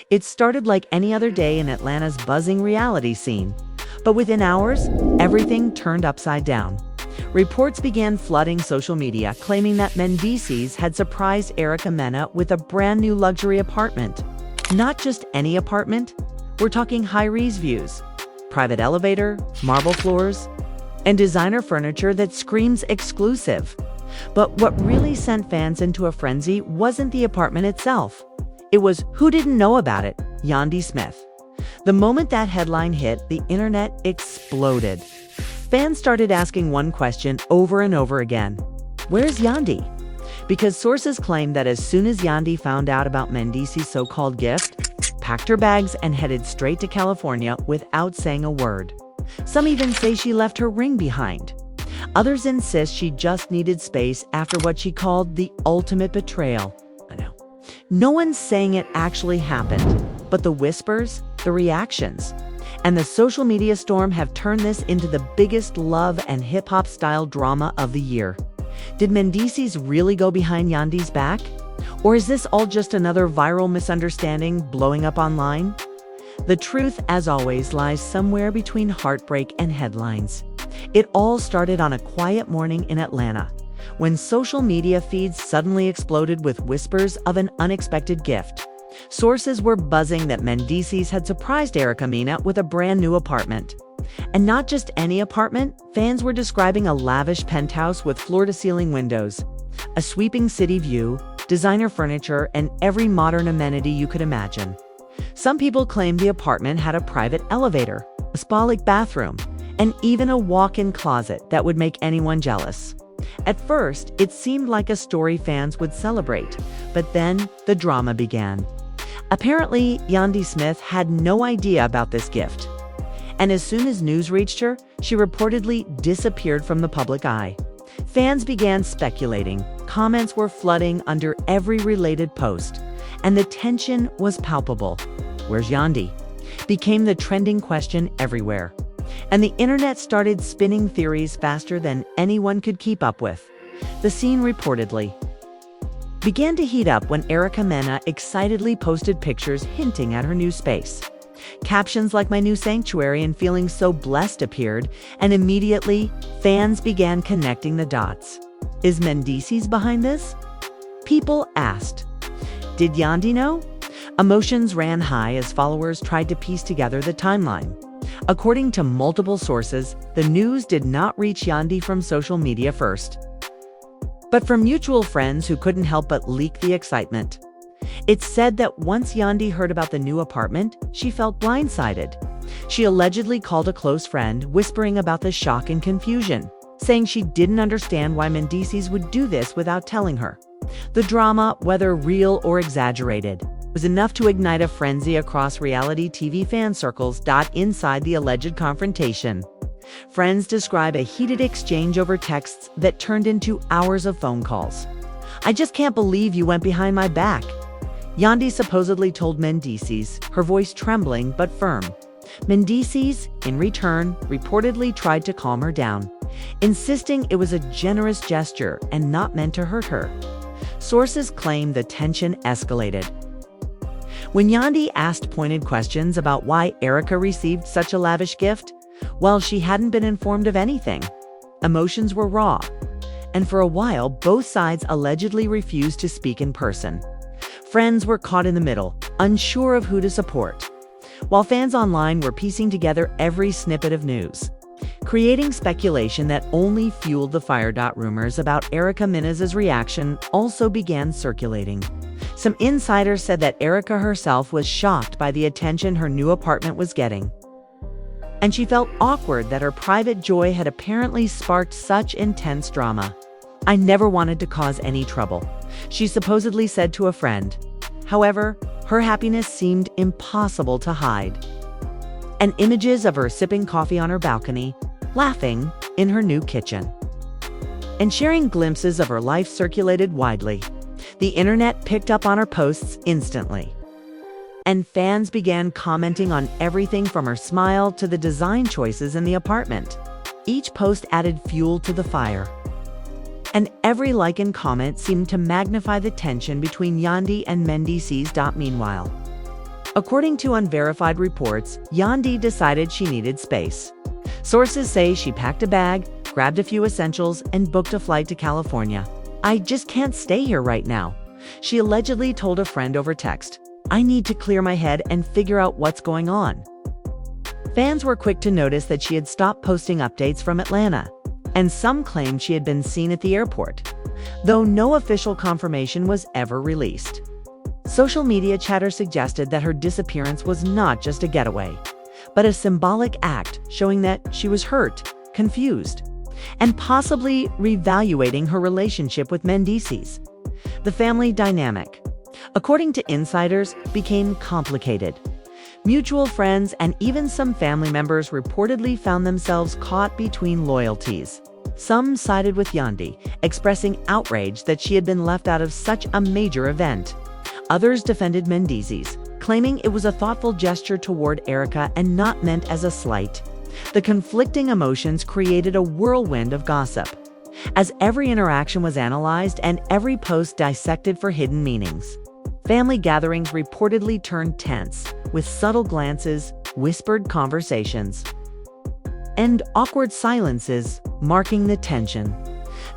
It started like any other day in Atlanta's buzzing reality scene. But within hours, everything turned upside down. Reports began flooding social media, claiming that Mendeecees had surprised Erica Mena with a brand new luxury apartment. Not just any apartment, we're talking high-rise views, private elevator, marble floors, and designer furniture that screams exclusive. But what really sent fans into a frenzy wasn't the apartment itself. It was who didn't know about it, Yandy Smith. The moment that headline hit, the internet exploded. Fans started asking one question over and over again: where's Yandy? Because sources claim that as soon as Yandy found out about Mendeecees' so-called gift, packed her bags and headed straight to California without saying a word. Some even say she left her ring behind. Others insist she just needed space after what she called the ultimate betrayal. I know. No one's saying it actually happened, but the whispers, the reactions, and the social media storm have turned this into the biggest love and hip-hop style drama of the year. Did Mendeecees really go behind Yandy's back? Or is this all just another viral misunderstanding blowing up online? The truth, as always, lies somewhere between heartbreak and headlines. It all started on a quiet morning in Atlanta, when social media feeds suddenly exploded with whispers of an unexpected gift. Sources were buzzing that Mendeecees had surprised Erica Mena with a brand new apartment. And not just any apartment, fans were describing a lavish penthouse with floor-to-ceiling windows, a sweeping city view, designer furniture, and every modern amenity you could imagine. Some people claimed the apartment had a private elevator, a spa-like bathroom, and even a walk-in closet that would make anyone jealous. At first, it seemed like a story fans would celebrate, but then the drama began. Apparently, Yandy Smith had no idea about this gift. And as soon as news reached her, she reportedly disappeared from the public eye. Fans began speculating, comments were flooding under every related post, and the tension was palpable. Where's Yandy? Became the trending question everywhere. And the internet started spinning theories faster than anyone could keep up with. The scene reportedly began to heat up when Erica Mena excitedly posted pictures hinting at her new space. Captions like "my new sanctuary" and "feeling so blessed" appeared, and immediately, fans began connecting the dots. Is Mendeecees behind this? People asked. Did Yandy know? Emotions ran high as followers tried to piece together the timeline. According to multiple sources, the news did not reach Yandy from social media first, but from mutual friends who couldn't help but leak the excitement. It's said that once Yandy heard about the new apartment, she felt blindsided. She allegedly called a close friend, whispering about the shock and confusion, saying she didn't understand why Mendeecees would do this without telling her. The drama, whether real or exaggerated, was enough to ignite a frenzy across reality TV fan circles. Inside the alleged confrontation, friends describe a heated exchange over texts that turned into hours of phone calls. "I just can't believe you went behind my back," Yandy supposedly told Mendeecees, her voice trembling but firm. Mendeecees, in return, reportedly tried to calm her down, insisting it was a generous gesture and not meant to hurt her. Sources claim the tension escalated when Yandy asked pointed questions about why Erica received such a lavish gift, while she hadn't been informed of anything. Emotions were raw, and for a while, both sides allegedly refused to speak in person. Friends were caught in the middle, unsure of who to support, while fans online were piecing together every snippet of news, creating speculation that only fueled the fire. Rumors about Erica Mena's reaction also began circulating. Some insiders said that Erica herself was shocked by the attention her new apartment was getting, and she felt awkward that her private joy had apparently sparked such intense drama. "I never wanted to cause any trouble," she supposedly said to a friend. However, her happiness seemed impossible to hide. And images of her sipping coffee on her balcony, laughing in her new kitchen, and sharing glimpses of her life circulated widely. The internet picked up on her posts instantly, and fans began commenting on everything from her smile to the design choices in the apartment. Each post added fuel to the fire, and every like and comment seemed to magnify the tension between Yandy and Mendeecees. Meanwhile, According to unverified reports, Yandy decided she needed space. Sources say she packed a bag, grabbed a few essentials, and booked a flight to California. "I just can't stay here right now," she allegedly told a friend over text. "I need to clear my head and figure out what's going on." Fans were quick to notice that she had stopped posting updates from Atlanta, and some claimed she had been seen at the airport, though no official confirmation was ever released. Social media chatter suggested that her disappearance was not just a getaway, but a symbolic act showing that she was hurt, confused, and possibly reevaluating her relationship with Mendeecees. The family dynamic, according to insiders, became complicated. Mutual friends and even some family members reportedly found themselves caught between loyalties. Some sided with Yandy, expressing outrage that she had been left out of such a major event. Others defended Mendeecees, claiming it was a thoughtful gesture toward Erica and not meant as a slight. The conflicting emotions created a whirlwind of gossip, as every interaction was analyzed and every post dissected for hidden meanings. Family gatherings reportedly turned tense, with subtle glances, whispered conversations, and awkward silences marking the tension.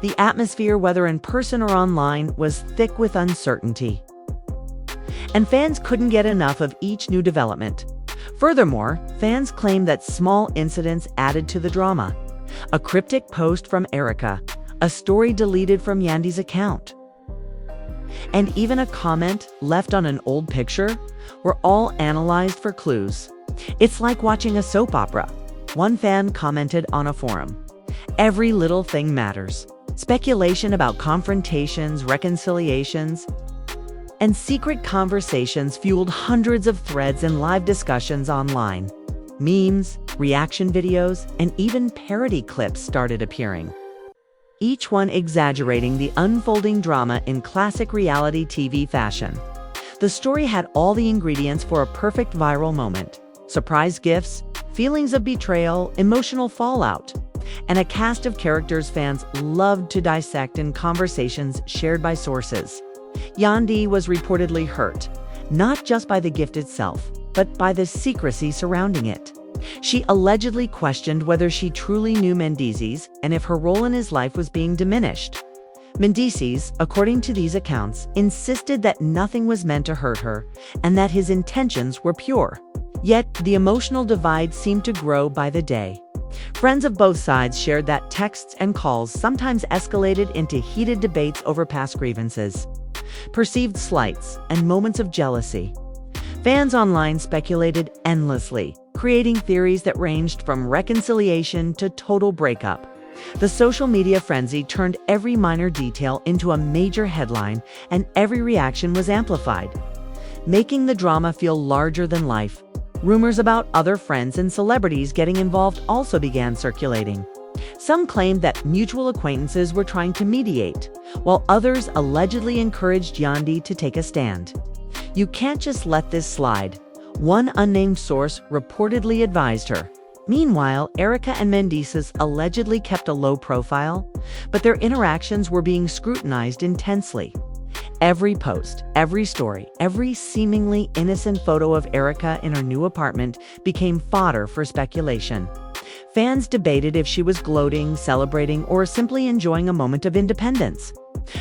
The atmosphere, whether in person or online, was thick with uncertainty, and fans couldn't get enough of each new development. Furthermore, fans claimed that small incidents added to the drama. A cryptic post from Erica, a story deleted from Yandy's account, and even a comment left on an old picture were all analyzed for clues. "It's like watching a soap opera," one fan commented on a forum. "Every little thing matters." Speculation about confrontations, reconciliations, and secret conversations fueled hundreds of threads and live discussions online. Memes, reaction videos, and even parody clips started appearing, each one exaggerating the unfolding drama in classic reality TV fashion. The story had all the ingredients for a perfect viral moment: surprise gifts, feelings of betrayal, emotional fallout, and a cast of characters fans loved to dissect in conversations shared by sources. Yandy was reportedly hurt, not just by the gift itself, but by the secrecy surrounding it. She allegedly questioned whether she truly knew Mendeecees and if her role in his life was being diminished. Mendeecees, according to these accounts, insisted that nothing was meant to hurt her and that his intentions were pure. Yet, the emotional divide seemed to grow by the day. Friends of both sides shared that texts and calls sometimes escalated into heated debates over past grievances, perceived slights, and moments of jealousy. Fans online speculated endlessly, creating theories that ranged from reconciliation to total breakup. The social media frenzy turned every minor detail into a major headline, and every reaction was amplified, making the drama feel larger than life. Rumors about other friends and celebrities getting involved also began circulating. Some claimed that mutual acquaintances were trying to mediate, while others allegedly encouraged Yandy to take a stand. "You can't just let this slide," one unnamed source reportedly advised her. Meanwhile, Erica and Mendeecees allegedly kept a low profile, but their interactions were being scrutinized intensely. Every post, every story, every seemingly innocent photo of Erica in her new apartment became fodder for speculation. Fans debated if she was gloating, celebrating, or simply enjoying a moment of independence.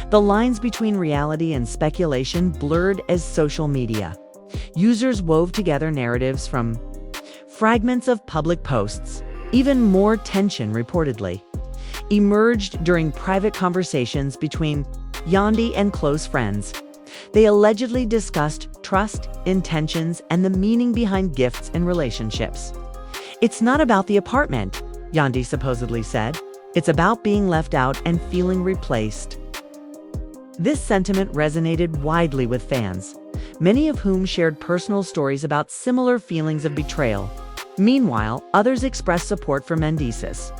The lines between reality and speculation blurred as social media users wove together narratives from fragments of public posts. Even more tension, reportedly, emerged during private conversations between Yandy and close friends. They allegedly discussed trust, intentions, and the meaning behind gifts and relationships. "It's not about the apartment," Yandy supposedly said. "It's about being left out and feeling replaced." This sentiment resonated widely with fans, many of whom shared personal stories about similar feelings of betrayal. Meanwhile, others expressed support for Mendeecees,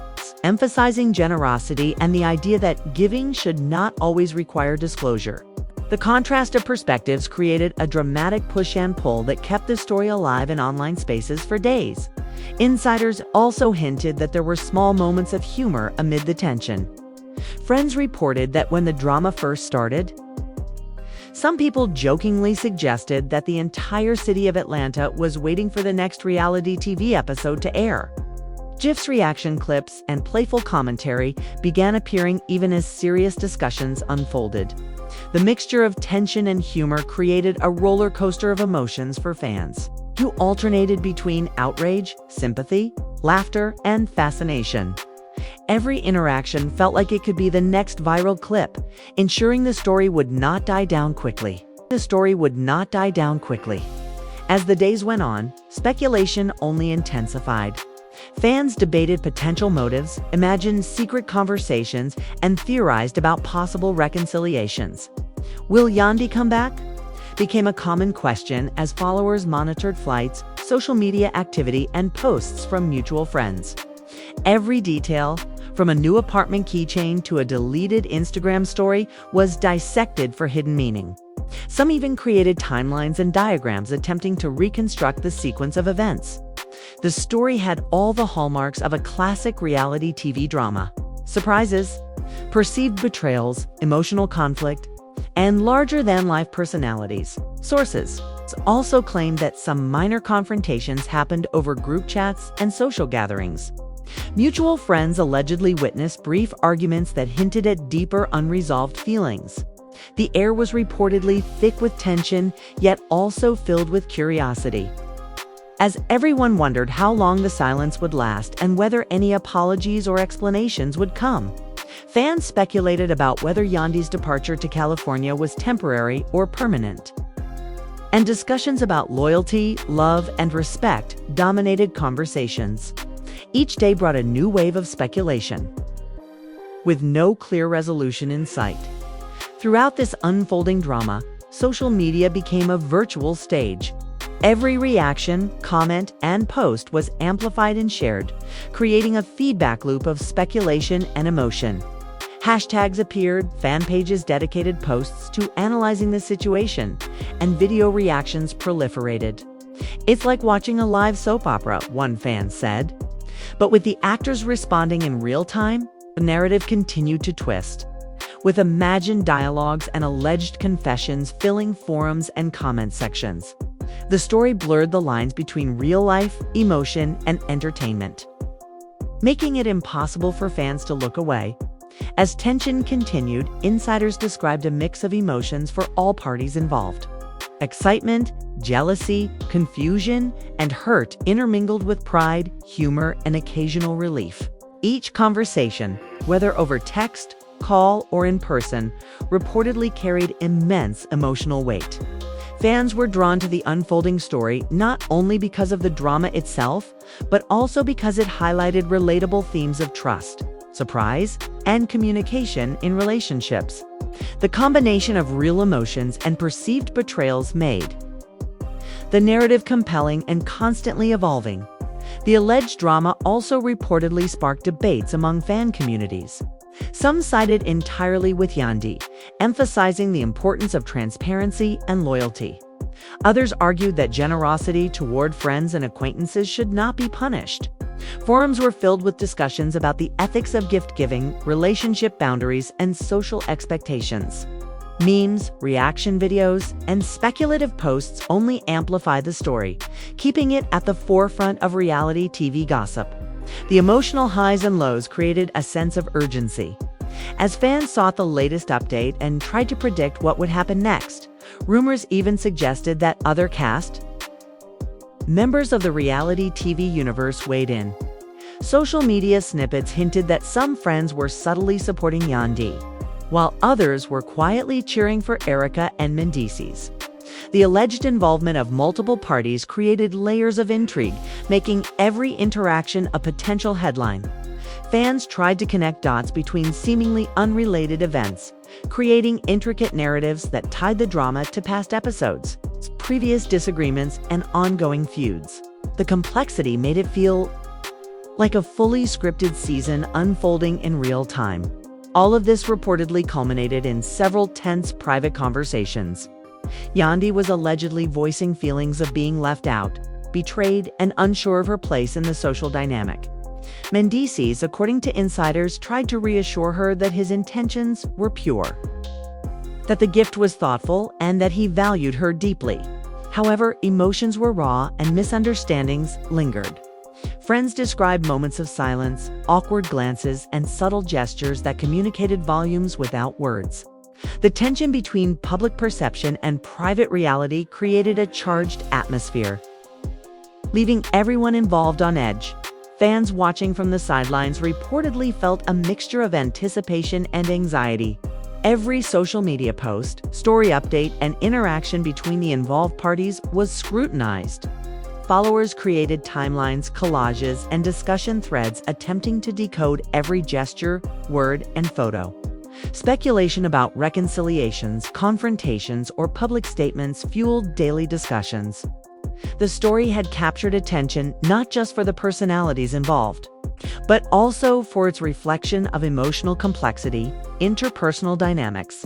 emphasizing generosity and the idea that giving should not always require disclosure. The contrast of perspectives created a dramatic push and pull that kept the story alive in online spaces for days. Insiders also hinted that there were small moments of humor amid the tension. Friends reported that when the drama first started, Some people jokingly suggested that the entire city of Atlanta was waiting for the next reality TV episode to air. GIFs, reaction clips, and playful commentary began appearing even as serious discussions unfolded. The mixture of tension and humor created a roller coaster of emotions for fans, who alternated between outrage, sympathy, laughter, and fascination. Every interaction felt like it could be the next viral clip, ensuring the story would not die down quickly. As the days went on, speculation only intensified. Fans debated potential motives, imagined secret conversations, and theorized about possible reconciliations. Will Yandy come back? Became a common question as followers monitored flights, social media activity, and posts from mutual friends. Every detail, from a new apartment keychain to a deleted Instagram story, was dissected for hidden meaning. Some even created timelines and diagrams attempting to reconstruct the sequence of events. The story had all the hallmarks of a classic reality TV drama: surprises, perceived betrayals, emotional conflict, and larger-than-life personalities. Sources also claimed that some minor confrontations happened over group chats and social gatherings. Mutual friends allegedly witnessed brief arguments that hinted at deeper unresolved feelings. The air was reportedly thick with tension, yet also filled with curiosity, as everyone wondered how long the silence would last and whether any apologies or explanations would come. Fans speculated about whether Yandy's departure to California was temporary or permanent. And discussions about loyalty, love, and respect dominated conversations. Each day brought a new wave of speculation, with no clear resolution in sight. Throughout this unfolding drama, social media became a virtual stage. Every reaction, comment, and post was amplified and shared, creating a feedback loop of speculation and emotion. Hashtags appeared, fan pages dedicated posts to analyzing the situation, and video reactions proliferated. "It's like watching a live soap opera," one fan said. But with the actors responding in real time, the narrative continued to twist, with imagined dialogues and alleged confessions filling forums and comment sections. The story blurred the lines between real life, emotion, and entertainment, making it impossible for fans to look away. As tension continued, insiders described a mix of emotions for all parties involved: excitement, jealousy, confusion, and hurt intermingled with pride, humor, and occasional relief. Each conversation, whether over text, call, or in person, reportedly carried immense emotional weight. Fans were drawn to the unfolding story not only because of the drama itself, but also because it highlighted relatable themes of trust, surprise, and communication in relationships. The combination of real emotions and perceived betrayals made the narrative compelling and constantly evolving. The alleged drama also reportedly sparked debates among fan communities. Some sided entirely with Yandy, emphasizing the importance of transparency and loyalty. Others argued that generosity toward friends and acquaintances should not be punished. Forums were filled with discussions about the ethics of gift-giving, relationship boundaries, and social expectations. Memes, reaction videos, and speculative posts only amplify the story, keeping it at the forefront of reality TV gossip. The emotional highs and lows created a sense of urgency. As fans sought the latest update and tried to predict what would happen next, rumors even suggested that other cast members of the reality TV universe weighed in. Social media snippets hinted that some friends were subtly supporting Yandy, while others were quietly cheering for Erica and Mendeecees. The alleged involvement of multiple parties created layers of intrigue, making every interaction a potential headline. Fans tried to connect dots between seemingly unrelated events, creating intricate narratives that tied the drama to past episodes, previous disagreements, and ongoing feuds. The complexity made it feel like a fully scripted season unfolding in real time. All of this reportedly culminated in several tense private conversations. Yandy was allegedly voicing feelings of being left out, betrayed, and unsure of her place in the social dynamic. Mendeecees, according to insiders, tried to reassure her that his intentions were pure. that the gift was thoughtful, and that he valued her deeply. However, emotions were raw and misunderstandings lingered. Friends described moments of silence, awkward glances, and subtle gestures that communicated volumes without words. The tension between public perception and private reality created a charged atmosphere, leaving everyone involved on edge. Fans watching from the sidelines reportedly felt a mixture of anticipation and anxiety. Every social media post, story update, and interaction between the involved parties was scrutinized. Followers created timelines, collages, and discussion threads attempting to decode every gesture, word, and photo. Speculation about reconciliations, confrontations, or public statements fueled daily discussions. The story had captured attention not just for the personalities involved, but also for its reflection of emotional complexity, interpersonal dynamics,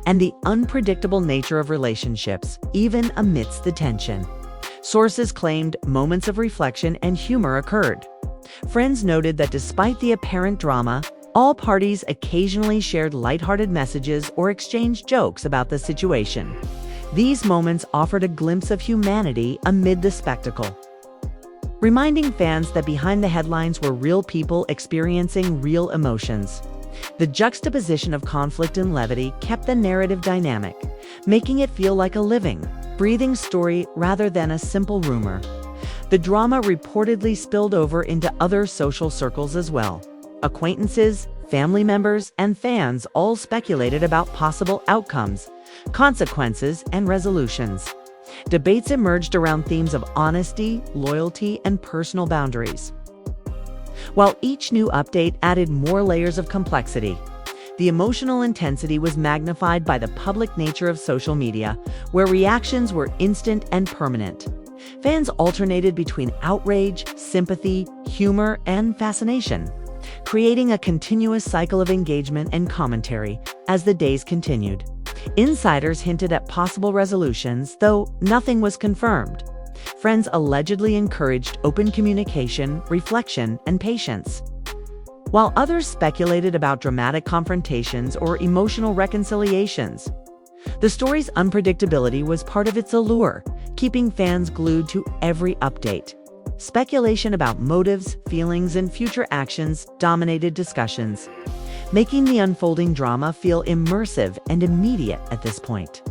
and the unpredictable nature of relationships, even amidst the tension. Sources claimed moments of reflection and humor occurred. Friends noted that despite the apparent drama, all parties occasionally shared lighthearted messages or exchanged jokes about the situation. These moments offered a glimpse of humanity amid the spectacle, reminding fans that behind the headlines were real people experiencing real emotions. The juxtaposition of conflict and levity kept the narrative dynamic, making it feel like a living, breathing story rather than a simple rumor. The drama reportedly spilled over into other social circles as well. Acquaintances, family members, and fans all speculated about possible outcomes, consequences, and resolutions. Debates emerged around themes of honesty, loyalty, and personal boundaries. While each new update added more layers of complexity, the emotional intensity was magnified by the public nature of social media, where reactions were instant and permanent. Fans alternated between outrage, sympathy, humor, and fascination, creating a continuous cycle of engagement and commentary as the days continued. Insiders hinted at possible resolutions, though nothing was confirmed. Friends allegedly encouraged open communication, reflection, and patience, while others speculated about dramatic confrontations or emotional reconciliations. The story's unpredictability was part of its allure, keeping fans glued to every update. Speculation about motives, feelings, and future actions dominated discussions, making the unfolding drama feel immersive and immediate at this point.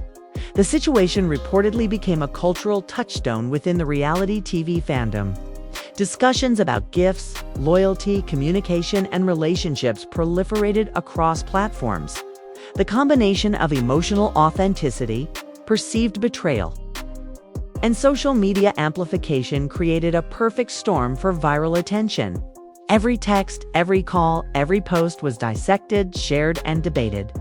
The situation reportedly became a cultural touchstone within the reality TV fandom. Discussions about gifts, loyalty, communication, and relationships proliferated across platforms. The combination of emotional authenticity, perceived betrayal, and social media amplification created a perfect storm for viral attention. Every text, every call, every post was dissected, shared, and debated.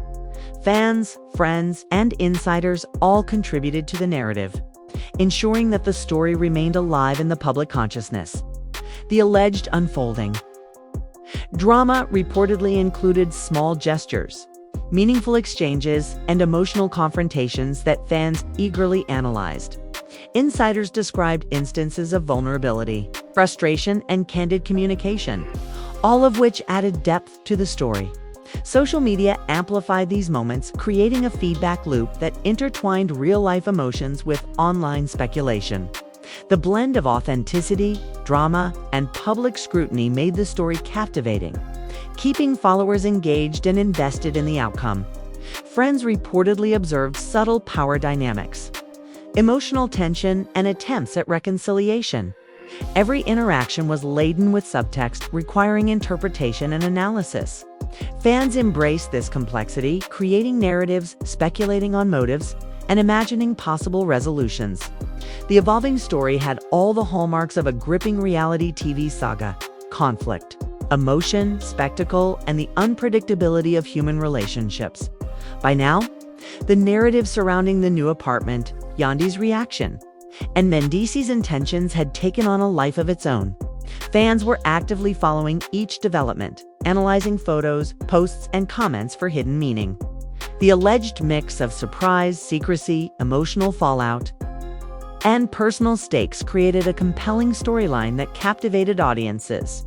Fans, friends, and insiders all contributed to the narrative, ensuring that the story remained alive in the public consciousness. The alleged unfolding drama reportedly included small gestures, meaningful exchanges, and emotional confrontations that fans eagerly analyzed. Insiders described instances of vulnerability, frustration, and candid communication, all of which added depth to the story. Social media amplified these moments, creating a feedback loop that intertwined real-life emotions with online speculation. The blend of authenticity, drama, and public scrutiny made the story captivating, keeping followers engaged and invested in the outcome. Friends reportedly observed subtle power dynamics, emotional tension, and attempts at reconciliation. Every interaction was laden with subtext requiring interpretation and analysis. Fans embraced this complexity, creating narratives, speculating on motives, and imagining possible resolutions. The evolving story had all the hallmarks of a gripping reality TV saga: conflict, emotion, spectacle, and the unpredictability of human relationships. By now, the narrative surrounding the new apartment, Yandy's reaction, and Mendeecees' intentions had taken on a life of its own. Fans were actively following each development, analyzing photos, posts, and comments for hidden meaning. The alleged mix of surprise, secrecy, emotional fallout, and personal stakes created a compelling storyline that captivated audiences.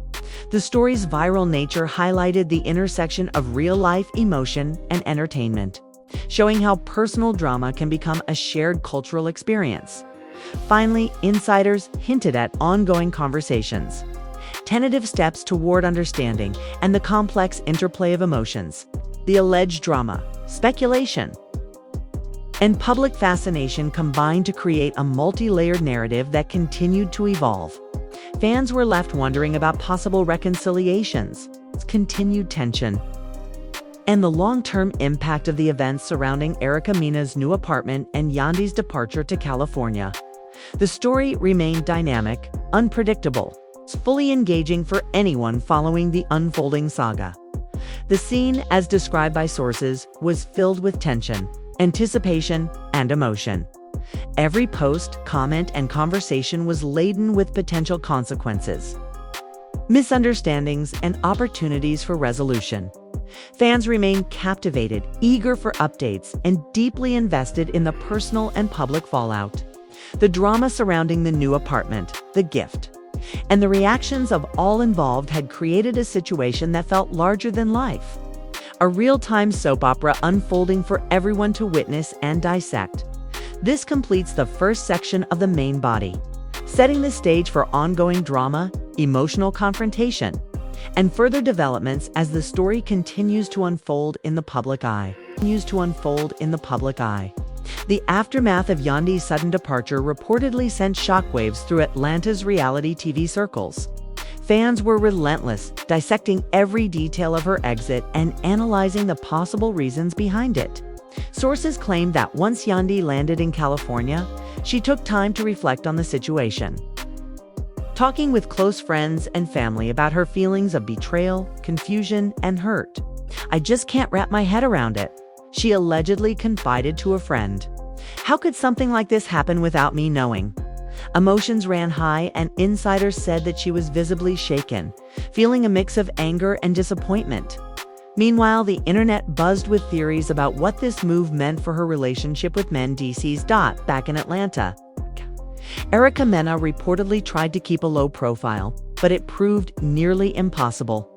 The story's viral nature highlighted the intersection of real-life emotion and entertainment, showing how personal drama can become a shared cultural experience. Finally, insiders hinted at ongoing conversations, tentative steps toward understanding, and the complex interplay of emotions. The alleged drama, speculation, and public fascination combined to create a multi-layered narrative that continued to evolve. Fans were left wondering about possible reconciliations, continued tension, and the long-term impact of the events surrounding Erica Mena's new apartment and Yandy's departure to California. The story remained dynamic, unpredictable, fully engaging for anyone following the unfolding saga. The scene, as described by sources, was filled with tension, anticipation, and emotion. Every post, comment, and conversation was laden with potential consequences, misunderstandings, and opportunities for resolution. Fans remained captivated, eager for updates, and deeply invested in the personal and public fallout. The drama surrounding the new apartment, the gift, and the reactions of all involved had created a situation that felt larger than life. A real-time soap opera unfolding for everyone to witness and dissect. This completes the first section of the main body, setting the stage for ongoing drama, emotional confrontation, and further developments as the story continues to unfold in the public eye. The aftermath of Yandy's sudden departure reportedly sent shockwaves through Atlanta's reality TV circles. Fans were relentless, dissecting every detail of her exit and analyzing the possible reasons behind it. Sources claimed that once Yandy landed in California, she took time to reflect on the situation, talking with close friends and family about her feelings of betrayal, confusion, and hurt. "I just can't wrap my head around it," she allegedly confided to a friend. "How could something like this happen without me knowing?" Emotions ran high, and insiders said that she was visibly shaken, feeling a mix of anger and disappointment. Meanwhile, the internet buzzed with theories about what this move meant for her relationship with Mendeecees. Back in Atlanta, Erica Mena reportedly tried to keep a low profile, but it proved nearly impossible.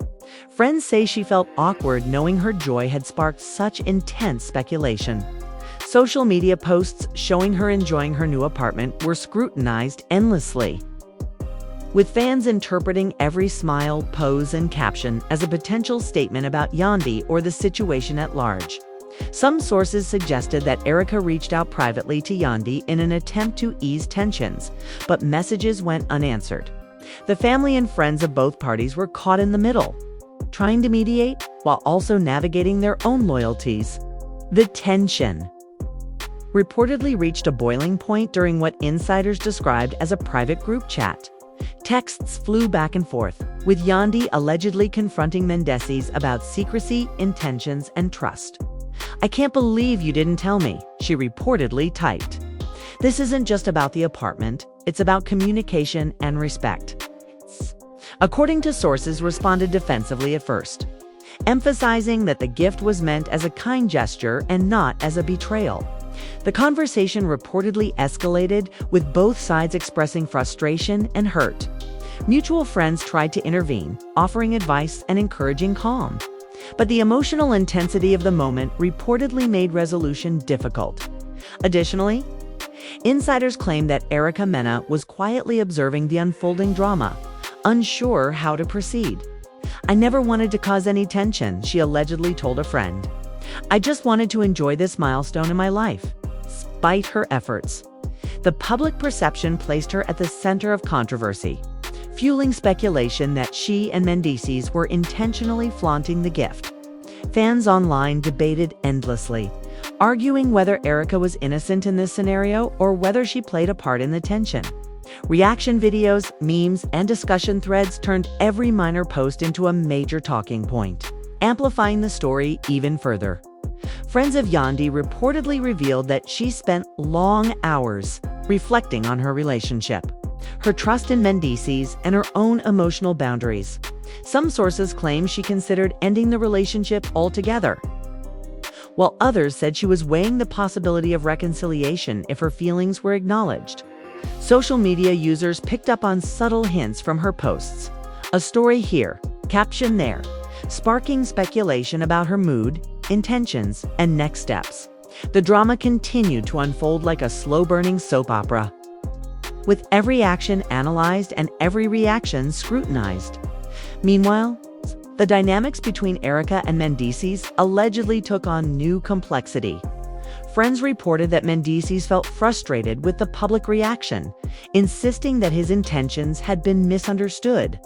Friends say she felt awkward knowing her joy had sparked such intense speculation. Social media posts showing her enjoying her new apartment were scrutinized endlessly, with fans interpreting every smile, pose, and caption as a potential statement about Yandy or the situation at large. Some sources suggested that Erica reached out privately to Yandy in an attempt to ease tensions, but messages went unanswered. The family and friends of both parties were caught in the middle, trying to mediate while also navigating their own loyalties. The tension reportedly reached a boiling point during what insiders described as a private group chat. Texts flew back and forth, with Yandy allegedly confronting Mendeecees about secrecy, intentions, and trust. "I can't believe you didn't tell me," she reportedly typed. "This isn't just about the apartment, it's about communication and respect." According to sources, responded defensively at first, emphasizing that the gift was meant as a kind gesture and not as a betrayal. The conversation reportedly escalated, with both sides expressing frustration and hurt. Mutual friends tried to intervene, offering advice and encouraging calm. But the emotional intensity of the moment reportedly made resolution difficult. Additionally, insiders claimed that Erica Mena was quietly observing the unfolding drama, unsure how to proceed. "I never wanted to cause any tension," she allegedly told a friend. "I just wanted to enjoy this milestone in my life." Despite her efforts, the public perception placed her at the center of controversy, fueling speculation that she and Mendeecees were intentionally flaunting the gift. Fans online debated endlessly, arguing whether Erica was innocent in this scenario or whether she played a part in the tension. Reaction videos, memes, and discussion threads turned every minor post into a major talking point, amplifying the story even further. Friends of Yandy reportedly revealed that she spent long hours reflecting on her relationship, her trust in Mendeecees, and her own emotional boundaries. Some sources claim she considered ending the relationship altogether, while others said she was weighing the possibility of reconciliation if her feelings were acknowledged. Social media users picked up on subtle hints from her posts, a story here, caption there, sparking speculation about her mood, intentions, and next steps. The drama continued to unfold like a slow-burning soap opera, with every action analyzed and every reaction scrutinized. Meanwhile, the dynamics between Erica and Mendeecees allegedly took on new complexity. Friends reported that Mendeecees felt frustrated with the public reaction, insisting that his intentions had been misunderstood.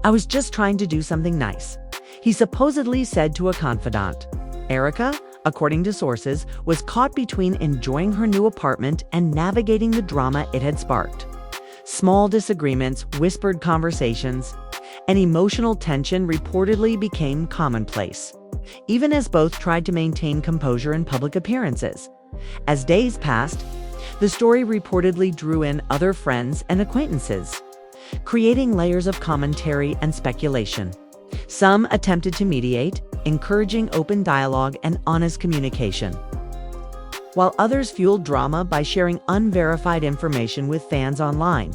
"I was just trying to do something nice," he supposedly said to a confidant. Erica, according to sources, was caught between enjoying her new apartment and navigating the drama it had sparked. Small disagreements, whispered conversations, and emotional tension reportedly became commonplace, even as both tried to maintain composure in public appearances. As days passed, the story reportedly drew in other friends and acquaintances, creating layers of commentary and speculation. Some attempted to mediate, encouraging open dialogue and honest communication, while others fueled drama by sharing unverified information with fans online.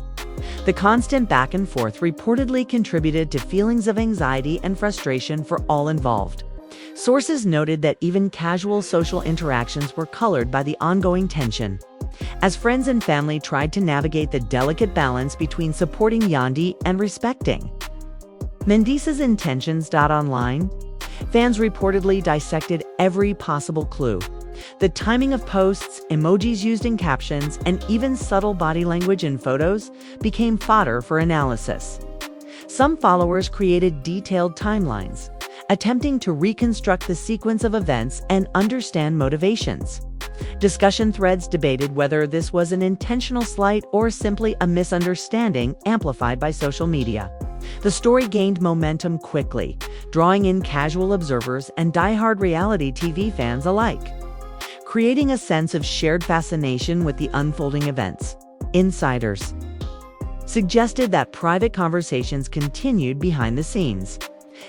The constant back and forth reportedly contributed to feelings of anxiety and frustration for all involved. Sources noted that even casual social interactions were colored by the ongoing tension, as friends and family tried to navigate the delicate balance between supporting Yandy and respecting Mendeecees' intentions. Online, fans reportedly dissected every possible clue. The timing of posts, emojis used in captions, and even subtle body language in photos became fodder for analysis. Some followers created detailed timelines, attempting to reconstruct the sequence of events and understand motivations. Discussion threads debated whether this was an intentional slight or simply a misunderstanding amplified by social media. The story gained momentum quickly, drawing in casual observers and die-hard reality TV fans alike, creating a sense of shared fascination with the unfolding events. Insiders suggested that private conversations continued behind the scenes.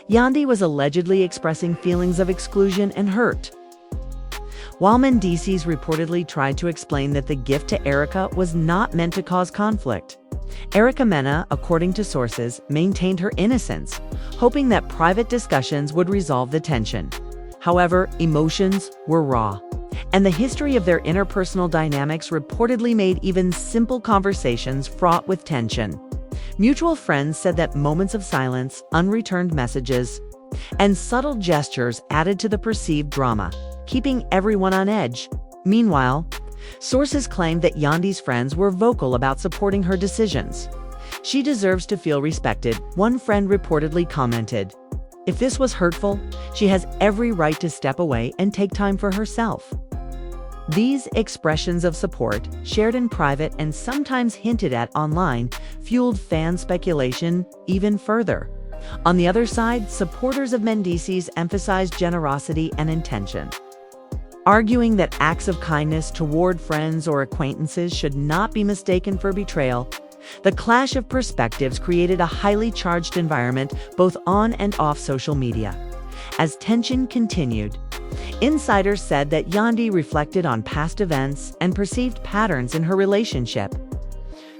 Yandy was allegedly expressing feelings of exclusion and hurt, while Mendeecees reportedly tried to explain that the gift to Erica was not meant to cause conflict. Erica Mena, according to sources, maintained her innocence, hoping that private discussions would resolve the tension. However, emotions were raw, and the history of their interpersonal dynamics reportedly made even simple conversations fraught with tension. Mutual friends said that moments of silence, unreturned messages, and subtle gestures added to the perceived drama, keeping everyone on edge. Meanwhile, sources claimed that Yandy's friends were vocal about supporting her decisions. "She deserves to feel respected," one friend reportedly commented. "If this was hurtful, she has every right to step away and take time for herself." These expressions of support, shared in private and sometimes hinted at online, fueled fan speculation even further. On the other side, supporters of Mendeecees emphasized generosity and intention, arguing that acts of kindness toward friends or acquaintances should not be mistaken for betrayal. The clash of perspectives created a highly charged environment both on and off social media. As tension continued, insiders said that Yandy reflected on past events and perceived patterns in her relationship,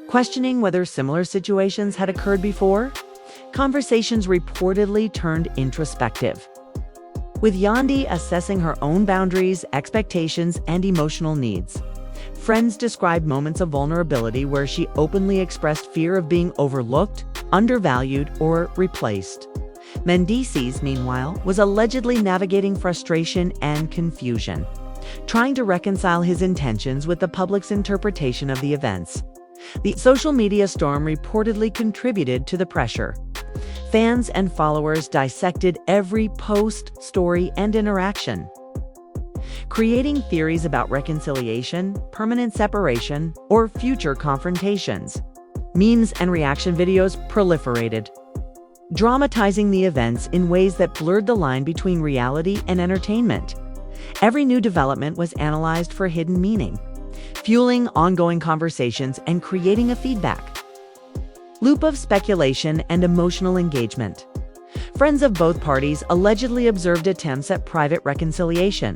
questioning whether similar situations had occurred before. Conversations reportedly turned introspective, with Yandy assessing her own boundaries, expectations, and emotional needs. Friends described moments of vulnerability where she openly expressed fear of being overlooked, undervalued, or replaced. Mendeecees, meanwhile, was allegedly navigating frustration and confusion, trying to reconcile his intentions with the public's interpretation of the events. The social media storm reportedly contributed to the pressure. Fans and followers dissected every post, story, and interaction, creating theories about reconciliation, permanent separation, or future confrontations. Memes and reaction videos proliferated, dramatizing the events in ways that blurred the line between reality and entertainment. Every new development was analyzed for hidden meaning, fueling ongoing conversations and creating a feedback loop of speculation and emotional engagement. Friends of both parties allegedly observed attempts at private reconciliation,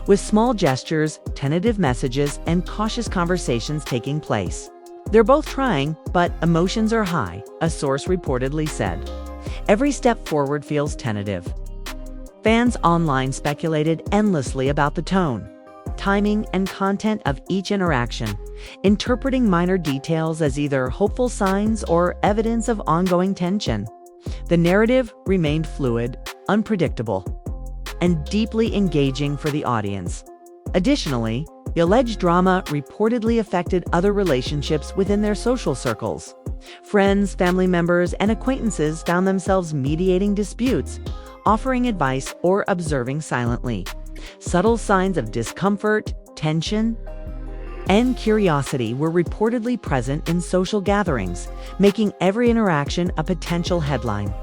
with small gestures, tentative messages, and cautious conversations taking place. "They're both trying, but emotions are high," a source reportedly said. "Every step forward feels tentative." Fans online speculated endlessly about the tone, timing, and content of each interaction, interpreting minor details as either hopeful signs or evidence of ongoing tension. The narrative remained fluid, unpredictable, and deeply engaging for the audience. Additionally, the alleged drama reportedly affected other relationships within their social circles. Friends, family members, and acquaintances found themselves mediating disputes, offering advice, or observing silently. Subtle signs of discomfort, tension, and curiosity were reportedly present in social gatherings, making every interaction a potential headline.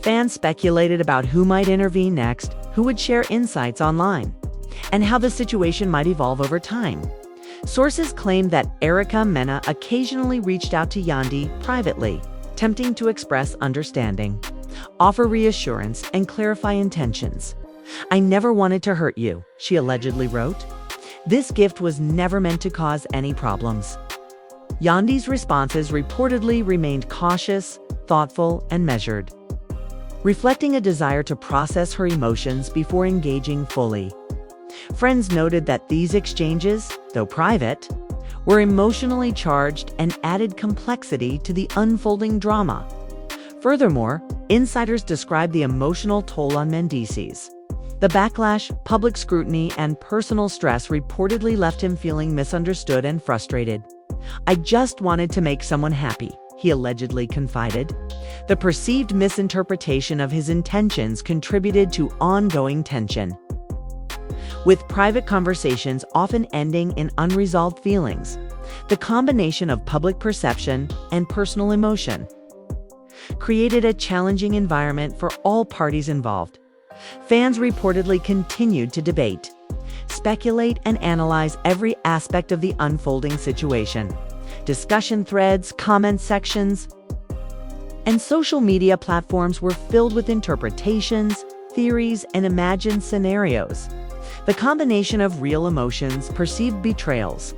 Fans speculated about who might intervene next, who would share insights online, and how the situation might evolve over time. Sources claimed that Erica Mena occasionally reached out to Yandy privately, attempting to express understanding, offer reassurance, and clarify intentions. "I never wanted to hurt you," she allegedly wrote. This gift was never meant to cause any problems. Yandy's responses reportedly remained cautious, thoughtful, and measured, reflecting a desire to process her emotions before engaging fully. Friends noted that these exchanges, though private, were emotionally charged and added complexity to the unfolding drama. Furthermore, insiders described the emotional toll on Mendeecees. The backlash, public scrutiny, and personal stress reportedly left him feeling misunderstood and frustrated. "I just wanted to make someone happy," he allegedly confided. The perceived misinterpretation of his intentions contributed to ongoing tension, with private conversations often ending in unresolved feelings. The combination of public perception and personal emotion created a challenging environment for all parties involved. Fans reportedly continued to debate, speculate, and analyze every aspect of the unfolding situation. Discussion threads, comment sections, and social media platforms were filled with interpretations, theories, and imagined scenarios. The combination of real emotions, perceived betrayals,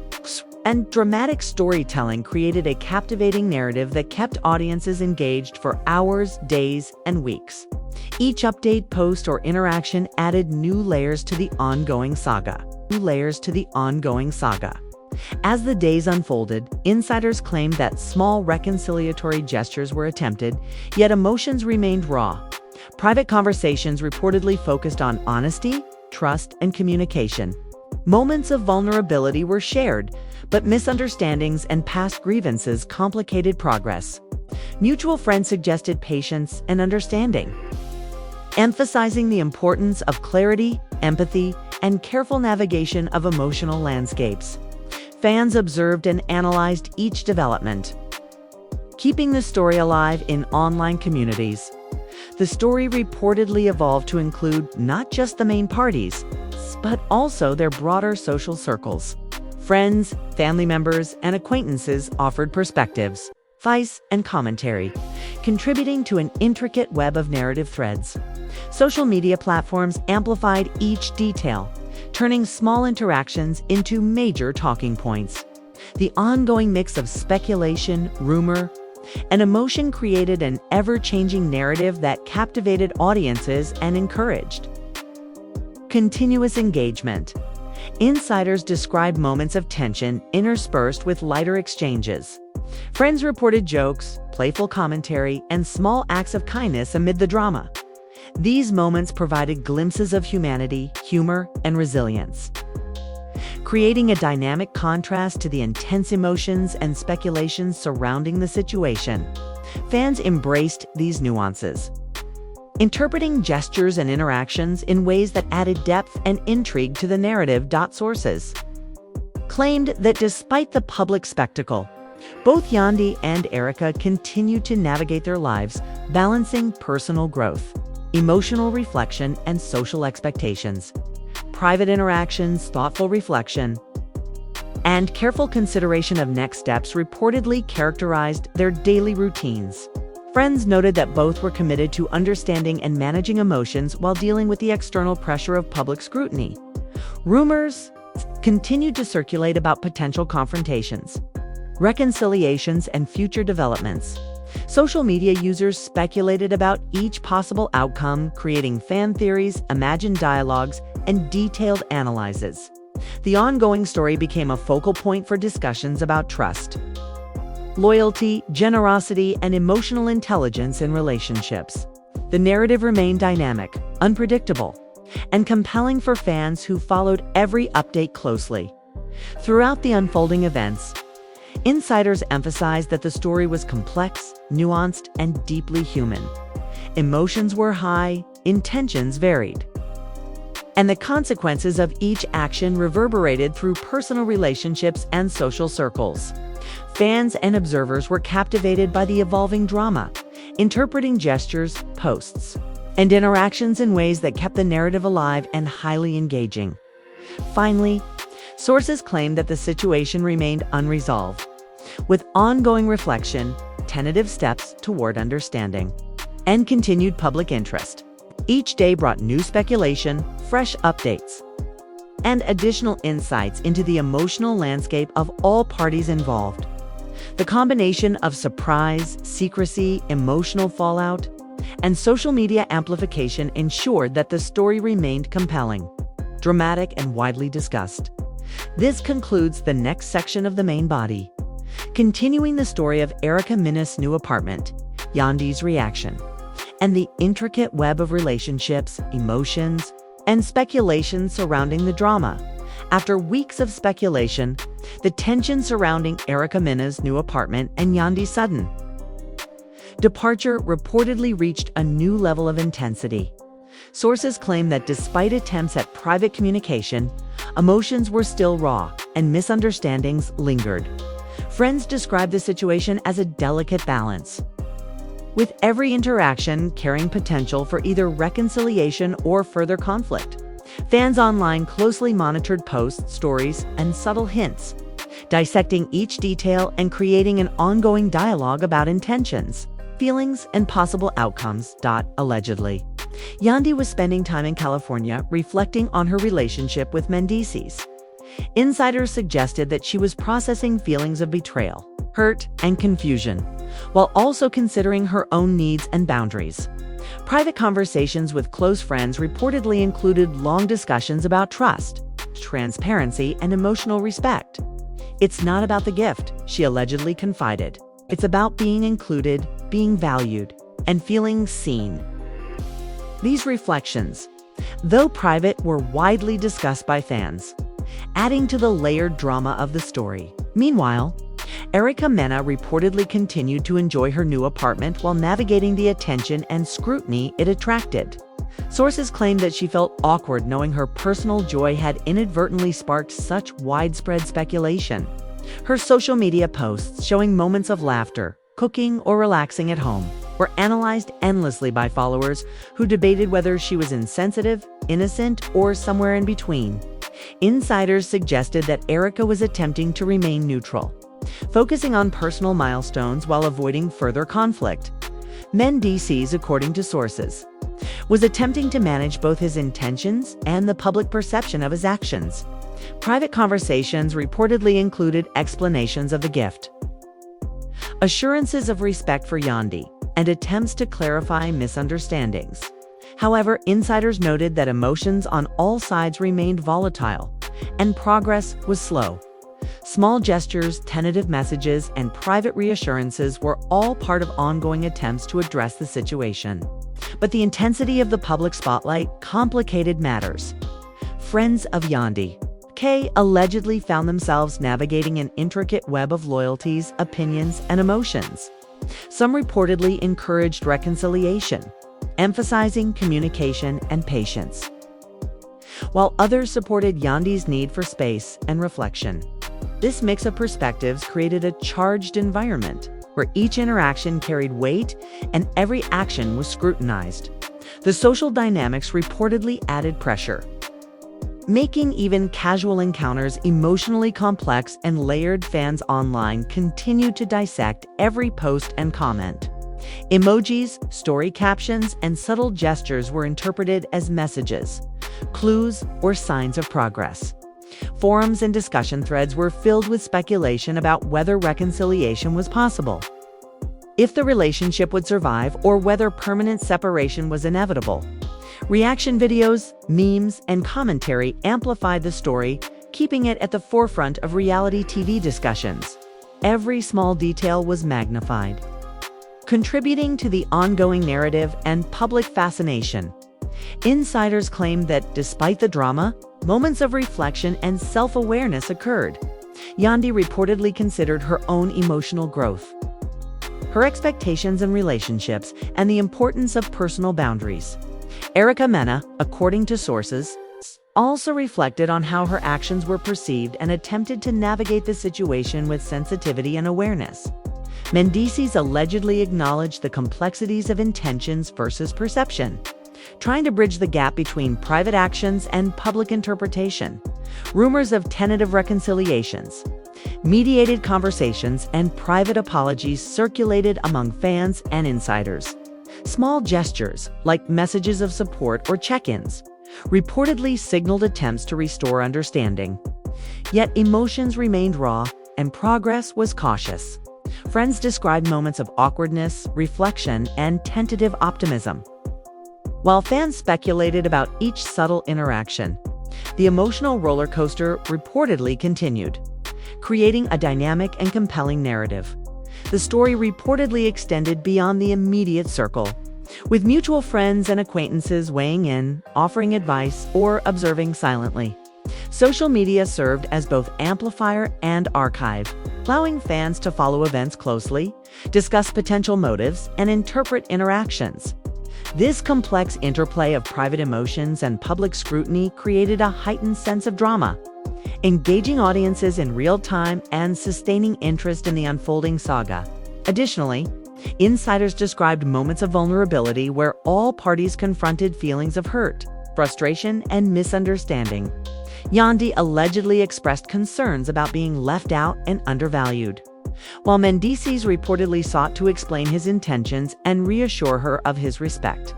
and dramatic storytelling created a captivating narrative that kept audiences engaged for hours, days, and weeks. Each update, post, or interaction added new layers to the ongoing saga. As the days unfolded, insiders claimed that small reconciliatory gestures were attempted, yet emotions remained raw. Private conversations reportedly focused on honesty, trust, and communication. Moments of vulnerability were shared, but misunderstandings and past grievances complicated progress. Mutual friends suggested patience and understanding, emphasizing the importance of clarity, empathy, and careful navigation of emotional landscapes. Fans observed and analyzed each development, keeping the story alive in online communities. The story reportedly evolved to include not just the main parties, but also their broader social circles. Friends, family members, and acquaintances offered perspectives, advice, and commentary, contributing to an intricate web of narrative threads. Social media platforms amplified each detail, turning small interactions into major talking points. The ongoing mix of speculation, rumor, and emotion created an ever-changing narrative that captivated audiences and encouraged continuous engagement. Insiders described moments of tension interspersed with lighter exchanges. Friends reported jokes, playful commentary, and small acts of kindness amid the drama. These moments provided glimpses of humanity, humor, and resilience, creating a dynamic contrast to the intense emotions and speculations surrounding the situation. Fans embraced these nuances, interpreting gestures and interactions in ways that added depth and intrigue to the narrative. Sources claimed that despite the public spectacle, both Yandy and Erica continued to navigate their lives, balancing personal growth, emotional reflection, and social expectations. Private interactions, thoughtful reflection, and careful consideration of next steps reportedly characterized their daily routines. Friends noted that both were committed to understanding and managing emotions while dealing with the external pressure of public scrutiny. Rumors continued to circulate about potential confrontations, reconciliations, and future developments. Social media users speculated about each possible outcome, creating fan theories, imagined dialogues, and detailed analyses. The ongoing story became a focal point for discussions about trust, loyalty, generosity, and emotional intelligence in relationships. The narrative remained dynamic, unpredictable, and compelling for fans who followed every update closely. Throughout the unfolding events, insiders emphasized that the story was complex, nuanced, and deeply human. Emotions were high, intentions varied, and the consequences of each action reverberated through personal relationships and social circles. Fans and observers were captivated by the evolving drama, interpreting gestures, posts, and interactions in ways that kept the narrative alive and highly engaging. Finally, sources claimed that the situation remained unresolved, with ongoing reflection, tentative steps toward understanding, and continued public interest. Each day brought new speculation, fresh updates, and additional insights into the emotional landscape of all parties involved. The combination of surprise, secrecy, emotional fallout, and social media amplification ensured that the story remained compelling, dramatic, and widely discussed. This concludes the next section of the main body, continuing the story of Erica Mena's new apartment, Yandy's reaction, and the intricate web of relationships, emotions, and speculation surrounding the drama. After weeks of speculation, the tension surrounding Erica Mena's new apartment and Yandy's sudden departure reportedly reached a new level of intensity. Sources claim that despite attempts at private communication, emotions were still raw and misunderstandings lingered. Friends described the situation as a delicate balance, with every interaction carrying potential for either reconciliation or further conflict. Fans online closely monitored posts, stories, and subtle hints, dissecting each detail and creating an ongoing dialogue about intentions, feelings, and possible outcomes. Allegedly, Yandy was spending time in California reflecting on her relationship with Mendeecees. Insiders suggested that she was processing feelings of betrayal, hurt, and confusion, while also considering her own needs and boundaries. Private conversations with close friends reportedly included long discussions about trust, transparency, and emotional respect. "It's not about the gift," she allegedly confided. "It's about being included, being valued, and feeling seen." These reflections, though private, were widely discussed by fans, adding to the layered drama of the story. Meanwhile, Erica Mena reportedly continued to enjoy her new apartment while navigating the attention and scrutiny it attracted. Sources claim that she felt awkward knowing her personal joy had inadvertently sparked such widespread speculation. Her social media posts showing moments of laughter, cooking, or relaxing at home were analyzed endlessly by followers who debated whether she was insensitive, innocent, or somewhere in between. Insiders suggested that Erica was attempting to remain neutral, focusing on personal milestones while avoiding further conflict. Mendeecees, according to sources, was attempting to manage both his intentions and the public perception of his actions. Private conversations reportedly included explanations of the gift, assurances of respect for Yandy, and attempts to clarify misunderstandings. However, insiders noted that emotions on all sides remained volatile, and progress was slow. Small gestures, tentative messages, and private reassurances were all part of ongoing attempts to address the situation. But the intensity of the public spotlight complicated matters. Friends of Yandy K allegedly found themselves navigating an intricate web of loyalties, opinions, and emotions. Some reportedly encouraged reconciliation, emphasizing communication and patience, while others supported Yandy's need for space and reflection. This mix of perspectives created a charged environment where each interaction carried weight and every action was scrutinized. The social dynamics reportedly added pressure, making even casual encounters emotionally complex and layered. Fans online continued to dissect every post and comment. Emojis, story captions, and subtle gestures were interpreted as messages, clues, or signs of progress. Forums and discussion threads were filled with speculation about whether reconciliation was possible, if the relationship would survive or whether permanent separation was inevitable. Reaction videos, memes, and commentary amplified the story, keeping it at the forefront of reality TV discussions. Every small detail was magnified, contributing to the ongoing narrative and public fascination. Insiders claimed that despite the drama, moments of reflection and self-awareness occurred. Yandy reportedly considered her own emotional growth, her expectations in relationships, and the importance of personal boundaries. Erica Mena, according to sources, also reflected on how her actions were perceived and attempted to navigate the situation with sensitivity and awareness. Mendeecees allegedly acknowledged the complexities of intentions versus perception, trying to bridge the gap between private actions and public interpretation. Rumors of tentative reconciliations, mediated conversations, and private apologies circulated among fans and insiders. Small gestures, like messages of support or check-ins, reportedly signaled attempts to restore understanding. Yet emotions remained raw, and progress was cautious. Friends described moments of awkwardness, reflection, and tentative optimism, while fans speculated about each subtle interaction. The emotional roller coaster reportedly continued, creating a dynamic and compelling narrative. The story reportedly extended beyond the immediate circle, with mutual friends and acquaintances weighing in, offering advice, or observing silently. Social media served as both amplifier and archive, allowing fans to follow events closely, discuss potential motives, and interpret interactions. This complex interplay of private emotions and public scrutiny created a heightened sense of drama, engaging audiences in real time and sustaining interest in the unfolding saga. Additionally, insiders described moments of vulnerability where all parties confronted feelings of hurt, frustration, and misunderstanding. Yandy allegedly expressed concerns about being left out and undervalued, while Mendeecees reportedly sought to explain his intentions and reassure her of his respect.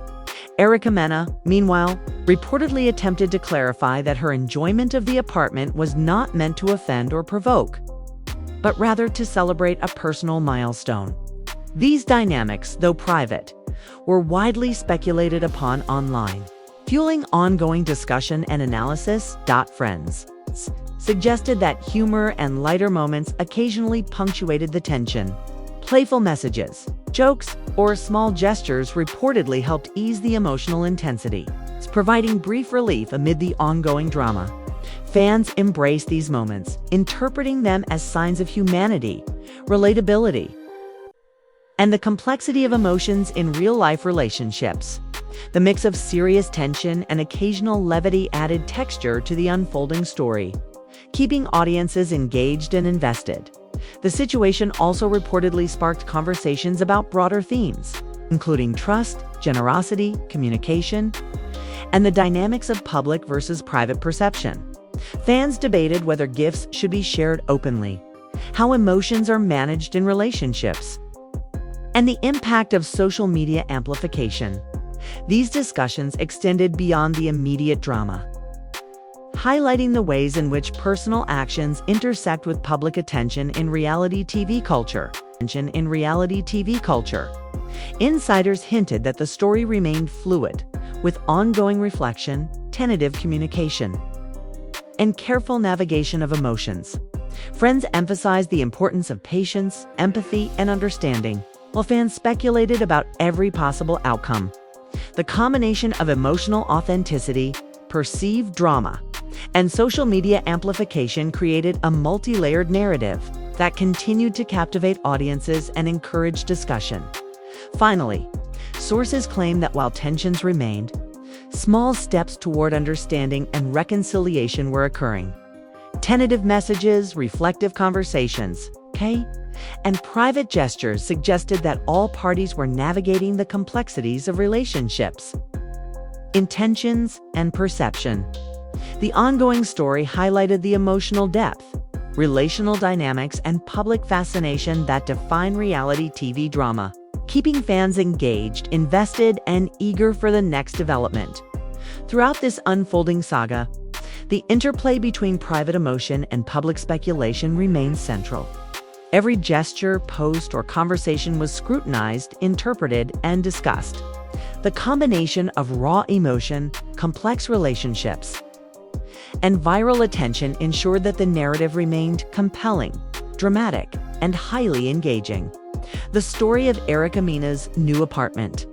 Erica Mena, meanwhile, reportedly attempted to clarify that her enjoyment of the apartment was not meant to offend or provoke, but rather to celebrate a personal milestone. These dynamics, though private, were widely speculated upon online, fueling ongoing discussion and analysis. Friends suggested that humor and lighter moments occasionally punctuated the tension. Playful messages, jokes, or small gestures reportedly helped ease the emotional intensity, providing brief relief amid the ongoing drama. Fans embraced these moments, interpreting them as signs of humanity, relatability, and the complexity of emotions in real-life relationships. The mix of serious tension and occasional levity added texture to the unfolding story, keeping audiences engaged and invested. The situation also reportedly sparked conversations about broader themes, including trust, generosity, communication, and the dynamics of public versus private perception. Fans debated whether gifts should be shared openly, how emotions are managed in relationships, and the impact of social media amplification. These discussions extended beyond the immediate drama, highlighting the ways in which personal actions intersect with public attention in reality TV culture. Insiders hinted that the story remained fluid, with ongoing reflection, tentative communication, and careful navigation of emotions. Friends emphasized the importance of patience, empathy, and understanding, while fans speculated about every possible outcome. The combination of emotional authenticity, perceived drama, and social media amplification created a multi-layered narrative that continued to captivate audiences and encourage discussion. Finally, sources claim that while tensions remained, small steps toward understanding and reconciliation were occurring. Tentative messages, reflective conversations, and private gestures suggested that all parties were navigating the complexities of relationships, intentions, and perception. The ongoing story highlighted the emotional depth, relational dynamics, and public fascination that define reality TV drama, keeping fans engaged, invested, and eager for the next development. Throughout this unfolding saga, the interplay between private emotion and public speculation remains central. Every gesture, post, or conversation was scrutinized, interpreted, and discussed. The combination of raw emotion, complex relationships, and viral attention ensured that the narrative remained compelling, dramatic, and highly engaging. The story of Erica Mena's new apartment,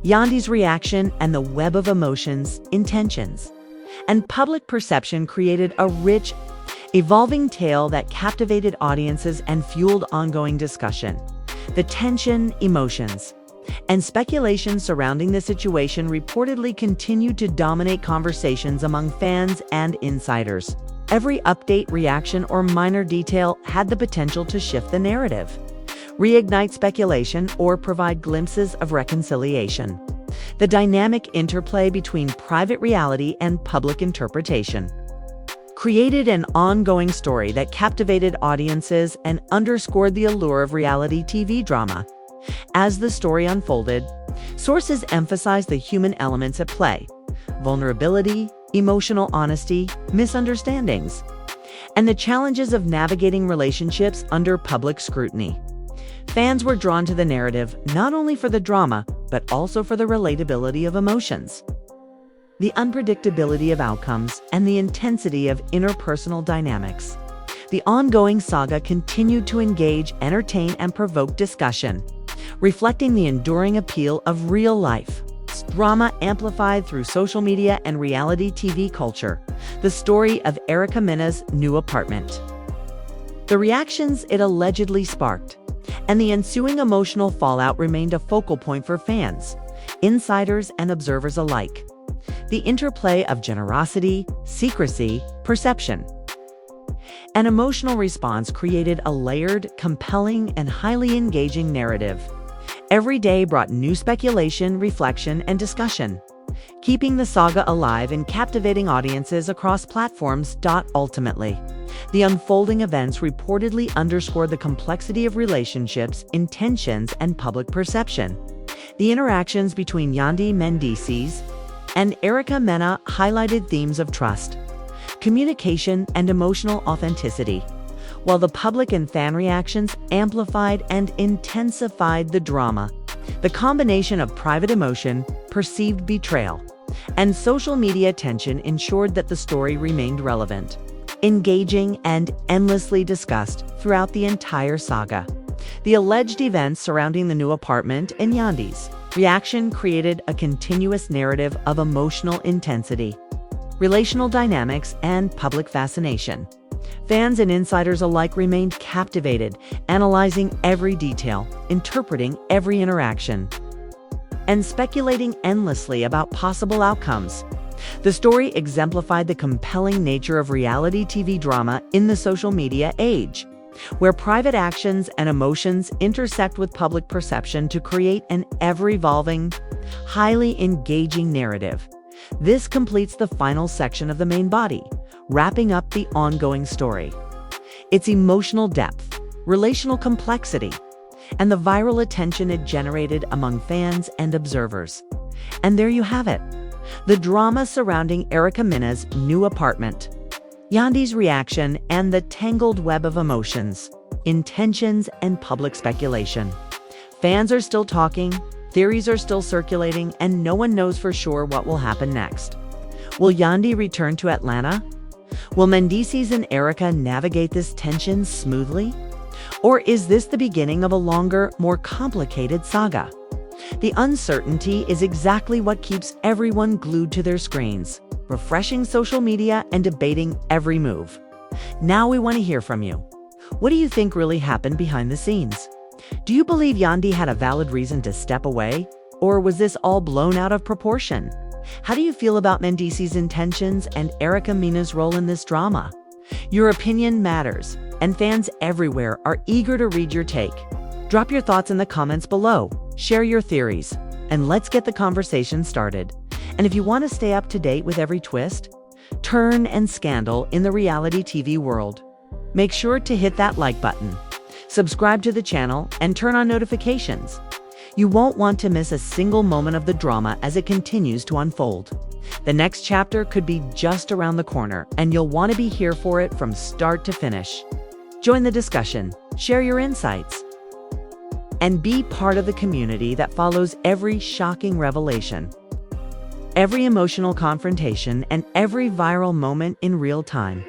Yandy's reaction, and the web of emotions, intentions, and public perception created a rich, evolving tale that captivated audiences and fueled ongoing discussion. The tension, emotions, and speculation surrounding the situation reportedly continued to dominate conversations among fans and insiders. Every update, reaction, or minor detail had the potential to shift the narrative, reignite speculation, or provide glimpses of reconciliation. The dynamic interplay between private reality and public interpretation created an ongoing story that captivated audiences and underscored the allure of reality TV drama. As the story unfolded, sources emphasized the human elements at play: vulnerability, emotional honesty, misunderstandings, and the challenges of navigating relationships under public scrutiny. Fans were drawn to the narrative not only for the drama, but also for the relatability of emotions, the unpredictability of outcomes, and the intensity of interpersonal dynamics. The ongoing saga continued to engage, entertain, and provoke discussion, reflecting the enduring appeal of real-life drama amplified through social media and reality TV culture. The story of Erica Mena's new apartment, the reactions it allegedly sparked, and the ensuing emotional fallout remained a focal point for fans, insiders, and observers alike. The interplay of generosity, secrecy, perception, and emotional response created a layered, compelling, and highly engaging narrative. Every day brought new speculation, reflection, and discussion, keeping the saga alive and captivating audiences across platforms. Ultimately, the unfolding events reportedly underscored the complexity of relationships, intentions, and public perception. The interactions between Yandy Mendeecees and Erica Mena highlighted themes of trust, communication, and emotional authenticity, while the public and fan reactions amplified and intensified the drama. The combination of private emotion, perceived betrayal, and social media tension ensured that the story remained relevant, engaging, and endlessly discussed throughout the entire saga. The alleged events surrounding the new apartment and Yandy's reaction created a continuous narrative of emotional intensity, relational dynamics, and public fascination. Fans and insiders alike remained captivated, analyzing every detail, interpreting every interaction, and speculating endlessly about possible outcomes. The story exemplified the compelling nature of reality TV drama in the social media age, where private actions and emotions intersect with public perception to create an ever-evolving, highly engaging narrative. This completes the final section of the main body, wrapping up the ongoing story. Its emotional depth, relational complexity, and the viral attention it generated among fans and observers. And there you have it, the drama surrounding Erica Mena's new apartment, Yandy's reaction, and the tangled web of emotions, intentions, and public speculation. Fans are still talking, theories are still circulating, and no one knows for sure what will happen next. Will Yandy return to Atlanta? Will Mendeecees and Erica navigate this tension smoothly? Or is this the beginning of a longer, more complicated saga? The uncertainty is exactly what keeps everyone glued to their screens, refreshing social media and debating every move. Now we want to hear from you. What do you think really happened behind the scenes? Do you believe Yandy had a valid reason to step away? Or was this all blown out of proportion? How do you feel about Mendeecees' intentions and Erica Mena's role in this drama? Your opinion matters, and fans everywhere are eager to read your take. Drop your thoughts in the comments below, share your theories, and let's get the conversation started. And if you want to stay up to date with every twist, turn, and scandal in the reality TV world, make sure to hit that like button, subscribe to the channel, and turn on notifications. You won't want to miss a single moment of the drama as it continues to unfold. The next chapter could be just around the corner, and you'll want to be here for it from start to finish. Join the discussion, share your insights, and be part of the community that follows every shocking revelation, every emotional confrontation, and every viral moment in real time.